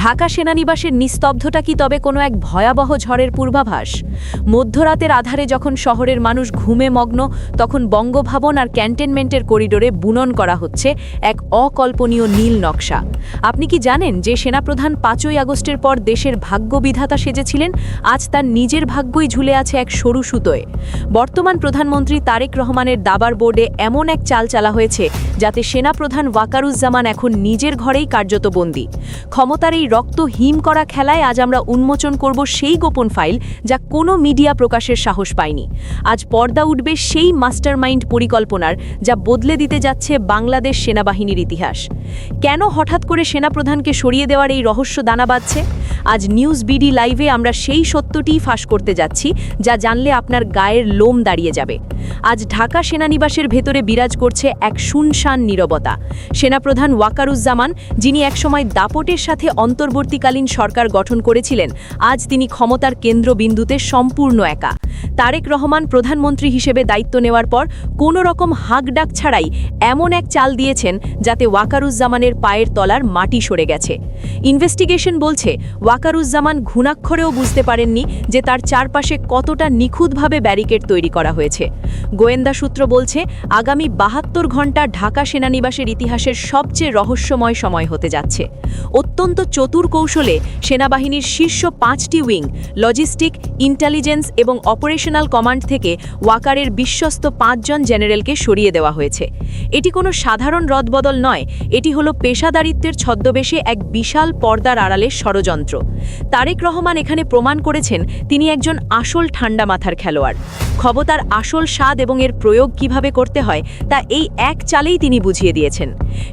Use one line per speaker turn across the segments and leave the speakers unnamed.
ঢাকা সেনানিবাসের নিস্তব্ধতা কি তবে কোনো এক ভয়াবহ ঝড়ের পূর্বাভাস? মধ্যরাতের আধারে যখন শহরের মানুষ ঘুমে মগ্ন, তখন বঙ্গভবন আর ক্যান্টনমেন্টের করিডোরে বুনন করা হচ্ছে এক অকল্পনীয় নীল নকশা। আপনি কি জানেন যে সেনাপ্রধান ৫ই আগস্টের পর দেশের ভাগ্যবিধাতা সেজেছিলেন? আজ তার নিজের ভাগ্যই ঝুলে আছে এক সরু সুতোয়। বর্তমান প্রধানমন্ত্রী তারেক রহমানের দাবার বোর্ডে এমন এক চাল চালা হয়েছে যাতে সেনাপ্রধান ওয়াকারুজ্জামান এখন নিজের ঘরেই কার্যত বন্দী। ক্ষমতার এই রক্ত হিম করা খেলায় আজ আমরা উন্মোচন করব সেই গোপন ফাইল যা কোনো মিডিয়া প্রকাশের সাহস পায়নি। আজ পর্দা উঠবে সেই মাস্টারমাইন্ড পরিকল্পনার যা বদলে দিতে যাচ্ছে বাংলাদেশ সেনাবাহিনীর ইতিহাস। কেন হঠাৎ করে সেনাপ্রধানকে সরিয়ে দেওয়ার এই রহস্য দানা বাঁধছে? আজ নিউজ বিডি লাইভে আমরা সেই সত্যটিই ফাঁস করতে যাচ্ছি যা জানলে আপনার গায়ের লোম দাঁড়িয়ে যাবে। আজ ঢাকা সেনানিবাসের ভেতরে বিরাজ করছে এক শুনশান নীরবতা। সেনাপ্রধান ওয়াকারুজ্জামান, যিনি একসময় দাপটের সাথে অন্তর্বর্তীকালীন সরকার গঠন করেছিলেন, আজ তিনি ক্ষমতার কেন্দ্রবিন্দুতে সম্পূর্ণ একা। তারেক রহমান প্রধানমন্ত্রী হিসেবে দায়িত্ব নেওয়ার পর কোনো রকম হাঁকডাক ছাড়াই এমন এক চাল দিয়েছেন যাতে ওয়াকারুজ্জামানের পায়ের তলার মাটি সরে গেছে। ইনভেস্টিগেশন বলছে ওয়াকারুজ্জামান ঘুণাক্ষরেও বুঝতে পারেননি যে তার চারপাশে কতটা নিখুঁতভাবে ব্যারিকেড তৈরি করা হয়েছে। গোয়েন্দা সূত্র বলছে আগামী ৭২ ঘণ্টা ঢাকা সেনানিবাসের ইতিহাসের সবচেয়ে রহস্যময় সময় হতে যাচ্ছে। অত্যন্ত চতুর কৌশলে সেনাবাহিনীর শীর্ষ ৫টি উইং, লজিস্টিক, ইন্টেলিজেন্স এবং অপারেশনাল কমান্ড থেকে ওয়াকারের বিশ্বস্ত ৫ জন জেনারেলকে সরিয়ে দেওয়া হয়েছে। এটি কোনো সাধারণ রদবদল নয়, এটি হলো পেশাদারিত্বের ছদ্মবেশে এক বিশাল পর্দার আড়ালের ষড়যন্ত্র। তারেক রহমান এখানে প্রমাণ করেছেন তিনি একজন আসল ঠান্ডা মাথার খেলোয়াড়। ক্ষমতার আসল স্বাদ এবং এর প্রয়োগ কিভাবে করতে হয় তা এই এক চালেই তিনি বুঝিয়ে দিয়েছেন।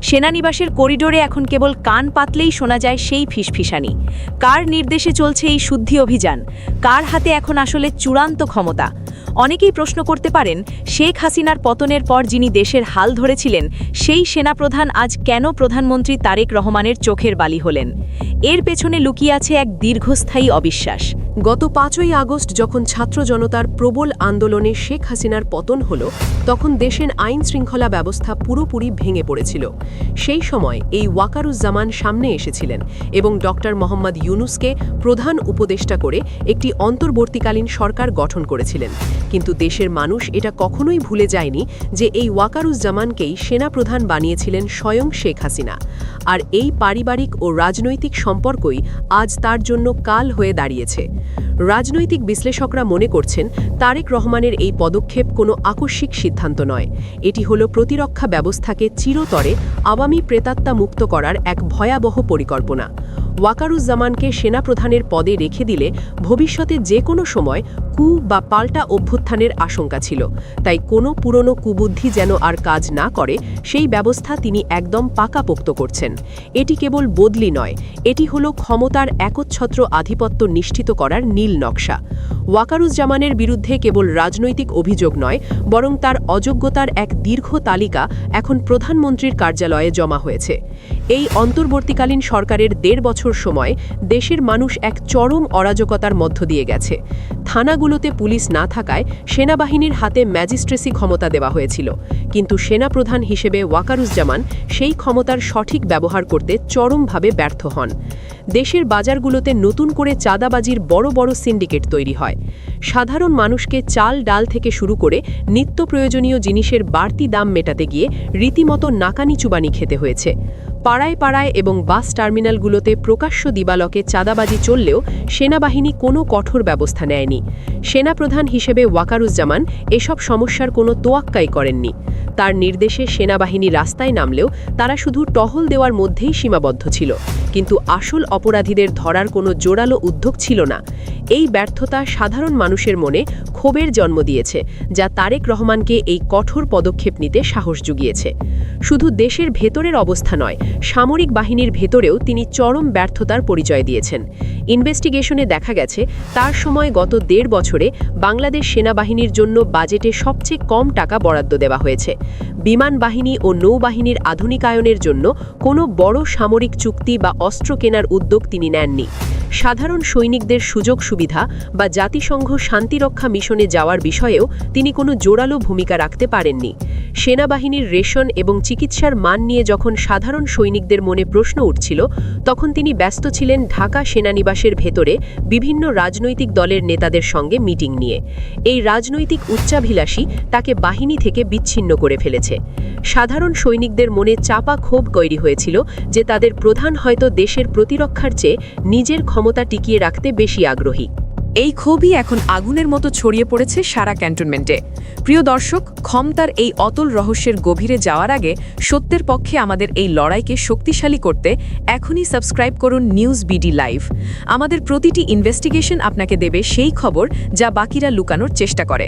সেনানিবাসের করিডোরে এখন কেবল কান পাতলেই শোনা যায় সেই ফিসফিসানি। কার নির্দেশে চলছে এই শুদ্ধি অভিযান? কার হাতে এখন আসলে চূড়ান্ত ক্ষমতা? অনেকেই প্রশ্ন করতে পারেন, শেখ হাসিনার পতনের পর যিনি দেশের হাল ধরেছিলেন, সেই সেনাপ্রধান আজ কেন প্রধানমন্ত্রী তারেক রহমানের চোখের বালি হলেন? এর পেছনে লুকিয়ে আছে এক দীর্ঘস্থায়ী অবিশ্বাস।
গত ৫ই আগস্ট যখন ছাত্র জনতার প্রবল আন্দোলনে শেখ হাসিনার পতন হল, তখন দেশের আইন শৃঙ্খলা ব্যবস্থা পুরোপুরি ভেঙে পড়েছিল। সেই সময় এই ওয়াকারুজ্জামান সামনে এসেছিলেন এবং ডক্টর মোহাম্মদ ইউনুসকে প্রধান উপদেষ্টা করে একটি অন্তর্বর্তীকালীন সরকার গঠন করেছিলেন। কিন্তু দেশের মানুষ এটা কখনোই ভুলে যায়নি যে এই ওয়াকারুজ্জামানকেই সেনাপ্রধান বানিয়েছিলেন স্বয়ং শেখ হাসিনা। আর এই পারিবারিক ও রাজনৈতিক সম্পর্কই আজ তার জন্য কাল হয়ে দাঁড়িয়েছে। রাজনৈতিক বিশ্লেষকরা মনে করছেন তারেক রহমানের এই পদক্ষেপ কোনো আকস্মিক সিদ্ধান্ত নয়, এটি হলো প্রতিরক্ষা ব্যবস্থাকে চিরতরে আওয়ামী প্রেতাত্মা মুক্ত করার এক ভয়াবহ পরিকল্পনা। ওয়াকারুজ্জামানকে সেনাপ্রধানের পদে রেখে দিলে ভবিষ্যতে যে কোনো সময় কু বা পাল্টা অভ্যুত্থানের আশঙ্কা ছিল, তাই কোনো পুরনো কুবুদ্ধি যেন আর কাজ না করে সেই ব্যবস্থা তিনি একদম পাকাপোক্ত করছেন। এটি কেবল বদলি নয়, এটি হলো ক্ষমতার একচ্ছত্র আধিপত্য নিশ্চিত করার নীল নকশা। ওয়াকারুজ্জামানের বিরুদ্ধে কেবল রাজনৈতিক অভিযোগ নয়, বরং তার অযোগ্যতার এক দীর্ঘ তালিকা এখন প্রধানমন্ত্রীর কার্যালয়ে জমা হয়েছে। এই অন্তর্বর্তীকালীন সরকারের ১.৫ বছর সময় দেশের মানুষ এক চরম অরাজকতার মধ্য দিয়ে গেছে। থানাগুলোতে পুলিশ না থাকায় সেনাবাহিনীর হাতে ম্যাজিস্ট্রেসি ক্ষমতা দেওয়া হয়েছিল, কিন্তু সেনাপ্রধান হিসেবে ওয়াকারুজ্জামান সেই ক্ষমতার সঠিক ব্যবহার করতে চরমভাবে ব্যর্থ হন। দেশের বাজারগুলোতে নতুন করে চাঁদাবাজির বড় বড় সিন্ডিকেট তৈরি হয়। সাধারণ মানুষকে চাল ডাল থেকে শুরু করে নিত্য প্রয়োজনীয় জিনিসের বাড়তি দাম মেটাতে গিয়ে রীতিমতো নাকানি চুবানি খেতে হয়েছে। পাড়ায় পাড়ায় এবং বাস টার্মিনালগুলোতে প্রকাশ্য দিবালকে চাঁদাবাজি চললেও সেনাবাহিনী কোনো কঠোর ব্যবস্থা নেয়নি। সেনাপ্রধান হিসেবে ওয়াকারুজ্জামান এসব সমস্যার কোনো তোয়াক্কাই করেননি। তার নির্দেশে সেনাবাহিনী রাস্তায় নামলেও তারা শুধু টহল দেওয়ার মধ্যেই সীমাবদ্ধ ছিল, কিন্তু আসল অপরাধীদের ধরার কোনো জোরালো উদ্যোগ ছিল না। এই ব্যর্থতা সাধারণ মানুষের মনে ক্ষোভের জন্ম দিয়েছে, যা তারেক রহমানকে এই কঠোর পদক্ষেপ নিতে সাহস জুগিয়েছে। শুধু দেশের ভেতরের অবস্থা নয়, সামরিক বাহিনীর ভেতরেও তিনি চরম ব্যর্থতার পরিচয় দিয়েছেন। ইনভেস্টিগেশনে দেখা গেছে তার সময় গত ১.৫ বছরে বাংলাদেশ সেনাবাহিনীর জন্য বাজেটে সবচেয়ে কম টাকা বরাদ্দ দেওয়া হয়েছে। বিমান বাহিনী ও নৌবাহিনীর আধুনিকায়নের জন্য কোনো বড় সামরিক চুক্তি বা অস্ত্র কেনার উদ্যোগ তিনি নেননি। সাধারণ সৈনিকদের সুযোগ সুবিধা বা জাতিসংঘ শান্তিরক্ষা মিশনে যাওয়ার বিষয়েও তিনি কোনো জোরালো ভূমিকা রাখতে পারেননি। সেনাবাহিনীর রেশন এবং চিকিৎসার মান নিয়ে যখন সাধারণ সৈনিকদের মনে প্রশ্ন উঠছিল, তখন তিনি ব্যস্ত ছিলেন ঢাকা সেনানিবাসের ভেতরে বিভিন্ন রাজনৈতিক দলের নেতাদের সঙ্গে মিটিং নিয়ে। এই রাজনৈতিক উচ্চাভিলাষী তাকে বাহিনী থেকে বিচ্ছিন্ন করে ফেলেছে। সাধারণ সৈনিকদের মনে চাপা ক্ষোভ তৈরি হয়েছিল যে তাদের প্রধান হয়তো দেশের প্রতিরক্ষার চেয়ে নিজের ক্ষমতা টিকিয়ে রাখতে বেশি আগ্রহী।
এই ক্ষোভই এখন আগুনের মতো ছড়িয়ে পড়েছে সারা ক্যান্টনমেন্টে। প্রিয় দর্শক, ক্ষমতার এই অতল রহস্যের গভীরে যাওয়ার আগে সত্যের পক্ষে আমাদের এই লড়াইকে শক্তিশালী করতে এখনই সাবস্ক্রাইব করুন নিউজ বিডি লাইভ। আমাদের প্রতিটি ইনভেস্টিগেশন আপনাকে দেবে সেই খবর যা বাকিরা লুকানোর চেষ্টা করে।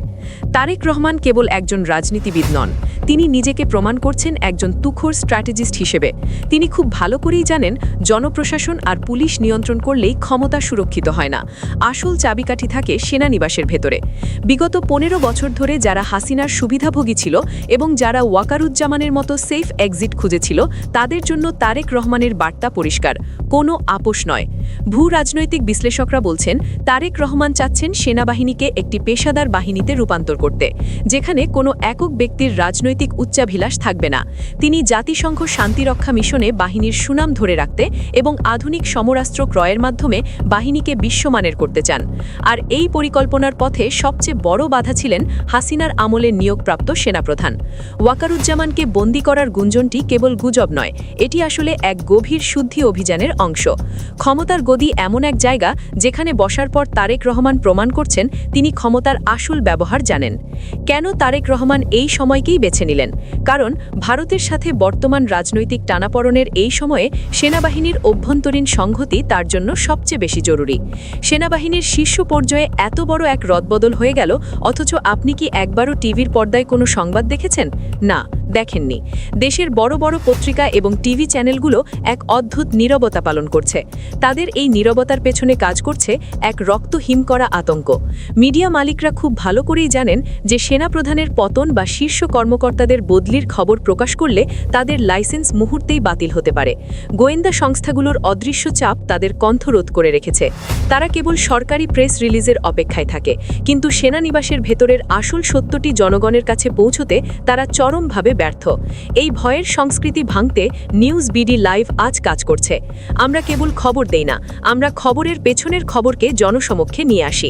তারেক রহমান কেবল একজন রাজনীতিবিদ নন, তিনি নিজেকে প্রমাণ করছেন একজন তুখোড় স্ট্র্যাটেজিস্ট হিসেবে। তিনি খুব ভালো করেই জানেন জনপ্রশাসন আর পুলিশ নিয়ন্ত্রণ করলেই ক্ষমতা সুরক্ষিত হয় না, আসল চাবিকাঠি থাকে সেনানিবাসের ভেতরে। বিগত 15 বছর ধরে যারা হাসিনার সুবিধাভোগী ছিল এবং যারা ওয়াকারুজ্জামানের মতো সেফ এক্সিট খুঁজেছিল, তাদের জন্য তারেক রহমানের বার্তা পরিষ্কার: কোনো আপোষ নয়। ভূ রাজনৈতিক বিশ্লেষকরা বলছেন তারেক রহমান চাচ্ছেন সেনাবাহিনীকে একটি পেশাদার বাহিনীতে রূপান্তর করতে, যেখানে কোনো একক ব্যক্তির রাজনৈতিক উচ্চাভিলাষ থাকবে না। তিনি জাতিসংঘ শান্তিরক্ষা মিশনে বাহিনীর সুনাম ধরে রাখতে এবং আধুনিক সমরাস্ত্র ক্রয়ের মাধ্যমে বাহিনীকে বিশ্বমানের করতে চান। আর এই পরিকল্পনার পথে সবচেয়ে বড় বাধা ছিলেন হাসিনার আমলে নিয়োগপ্রাপ্ত সেনাপ্রধান। ওয়াকারুজ্জামানকে বন্দী করার গুঞ্জনটি কেবল গুজব নয়, এটি আসলে এক গভীর শুদ্ধি অভিযানের অংশ। ক্ষমতার গদি এমন এক জায়গা যেখানে বসার পর তারেক রহমান প্রমাণ করছেন তিনি ক্ষমতার আসল ব্যবহার জানেন। কেন তারেক রহমান এই সময়কেই বেছে নিলেন? কারণ ভারতের সাথে বর্তমান রাজনৈতিক টানাপড়নের এই সময়ে সেনাবাহিনীর অভ্যন্তরীণ সংহতি তার জন্য সবচেয়ে বেশি জরুরি। সেনাবাহিনীর শীর্ষ পর্যায়ে এত বড় এক রদবদল হয়ে গেল, অথচ আপনি কি একবারও টিভির পর্দায় কোনো সংবাদ দেখেছেন? না, দেখেননি। দেশের বড় বড় পত্রিকা এবং টিভি চ্যানেলগুলো এক অদ্ভুত নীরবতা পালন করছে। তাদের এই নীরবতার পেছনে কাজ করছে এক রক্ত হিম করা আতঙ্ক। মিডিয়া মালিকরা খুব ভালো করেই জানেন যে সেনাপ্রধানের পতন বা শীর্ষ কর্মকর্তাদের বদলির খবর প্রকাশ করলে তাদের লাইসেন্স মুহূর্তেই বাতিল হতে পারে। গোয়েন্দা সংস্থাগুলোর অদৃশ্য চাপ তাদের কণ্ঠরোধ করে রেখেছে। তারা কেবল সরকারি প্রেস রিলিজের অপেক্ষায় থাকে, কিন্তু সেনানিবাসের ভেতরের আসল সত্যটি জনগণের কাছে পৌঁছতে তারা চরমভাবে ব্যর্থ। এই ভয়ের সংস্কৃতি ভাঙতে নিউজ বিডি লাইভ আজ কাজ করছে। আমরা কেবল খবর দেই না, আমরা খবরের পেছনের খবরকে জনসমক্ষে নিয়ে আসি।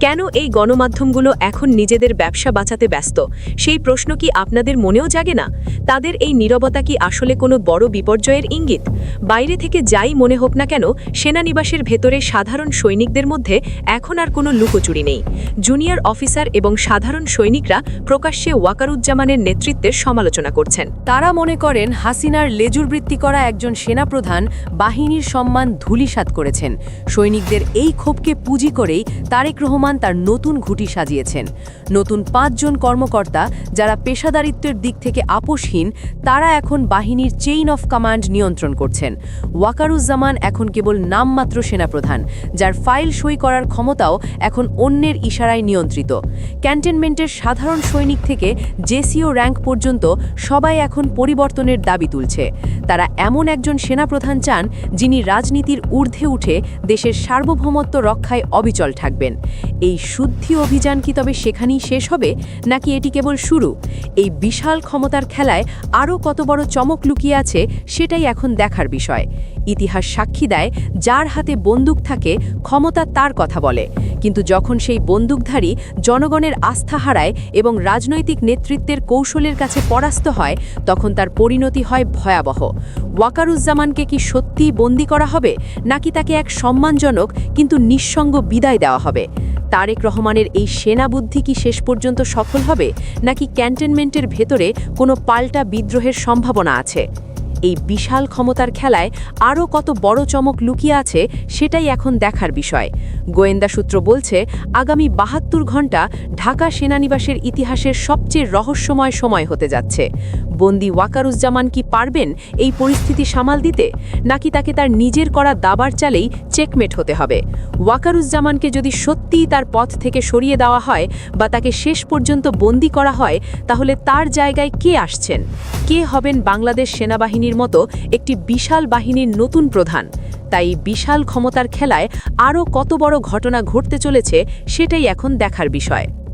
কেন এই গণমাধ্যমগুলো এখন নিজেদের ব্যবসা বাঁচাতে ব্যস্ত? সেই প্রশ্ন কি আপনাদের মনেও জাগে না? তাদের এই নীরবতা কি আসলে কোনো বড় বিপর্যয়ের ইঙ্গিত? বাইরে থেকে যাই মনে হোক না কেন, সেনানিবাসের ভেতরে সাধারণ সৈনিকদের মধ্যে এখন আর কোনো লুকোচুরি নেই। জুনিয়র অফিসার এবং সাধারণ সৈনিকরা প্রকাশ্যে ওয়াকারুজ্জামানের নেতৃত্বের সমালোচনা করছেন। তারা মনে করেন হাসিনার লেজুরবৃত্তি করা একজন সেনাপ্রধান বাহিনীর সম্মান ধূলিসাৎ করেছেন। সৈনিকদের এই ক্ষোভকে পুঁজি করেই তারেক রহমান তার নতুন ঘুঁটি সাজিয়েছেন। নতুন 5 জন কর্মকর্তা যারা পেশাদারিত্বের দিক থেকে আপোষহীন, তারা এখন বাহিনীর চেইন অফ কমান্ড নিয়ন্ত্রণ করছেন। ওয়াকারুজ্জামান এখন কেবল নামমাত্র সেনাপ্রধান, যার ফাইল সই করার ক্ষমতাও এখন অন্যের ইশারায় নিয়ন্ত্রিত। ক্যান্টনমেন্টের সাধারণ সৈনিক থেকে জেসিও র্যাঙ্ক পর্যন্ত সবাই এখন পরিবর্তনের দাবি তুলছে। তারা এমন একজন সেনাপ্রধান চান যিনি রাজনীতির ঊর্ধ্বে উঠে দেশের সার্বভৌমত্ব রক্ষায় অবিচল থাকবেন। এই শুদ্ধি অভিযান কি তবে সেখানেই শেষ হবে, নাকি এটি কেবল শুরু? এই বিশাল ক্ষমতার খেলায় আরও কত বড় চমক লুকিয়ে আছে সেটাই এখন দেখার বিষয়। ইতিহাস সাক্ষী দেয়, যার হাতে বন্দুক থাকে ক্ষমতা তার কথা বলে, কিন্তু যখন সেই বন্দুকধারী জনগণের আস্থা হারায় এবং রাজনৈতিক নেতৃত্বের কৌশলের কাছে পরাস্ত হয়, তখন তার পরিণতি হয় ভয়াবহ। ওয়াকারুজ্জামানকে কি সত্যিই বন্দী করা হবে, নাকি তাকে এক সম্মানজনক কিন্তু নিঃসঙ্গ বিদায় দেওয়া হবে? তারেক রহমানের এই সেনাবুদ্ধি কি শেষ পর্যন্ত সফল হবে, নাকি ক্যান্টনমেন্টের ভেতরে কোনো পাল্টা বিদ্রোহের সম্ভাবনা আছে? এই বিশাল ক্ষমতার খেলায় আরও কত বড় চমক লুকিয়ে আছে সেটাই এখন দেখার বিষয়। গোয়েন্দা সূত্র বলছে, আগামী 72 ঘণ্টা ঢাকা সেনানিবাসের ইতিহাসের সবচেয়ে রহস্যময় সময় হতে যাচ্ছে। বন্দি ওয়াকারুজ্জামান কি পারবেন এই পরিস্থিতি সামাল দিতে, নাকি তাকে তার নিজের করা দাবার চালেই চেকমেট হতে হবে? ওয়াকারুজ্জামানকে যদি সত্যিই তার পথ থেকে সরিয়ে দেওয়া হয় বা তাকে শেষ পর্যন্ত বন্দি করা হয়, তাহলে তার জায়গায় কে আসছেন? কে হবেন বাংলাদেশ সেনাবাহিনীর মতো একটি বিশাল বাহিনীর নতুন প্রধান? তাই বিশাল ক্ষমতার খেলায় আরও কত বড় ঘটনা ঘটতে চলেছে সেটাই এখন দেখার বিষয়।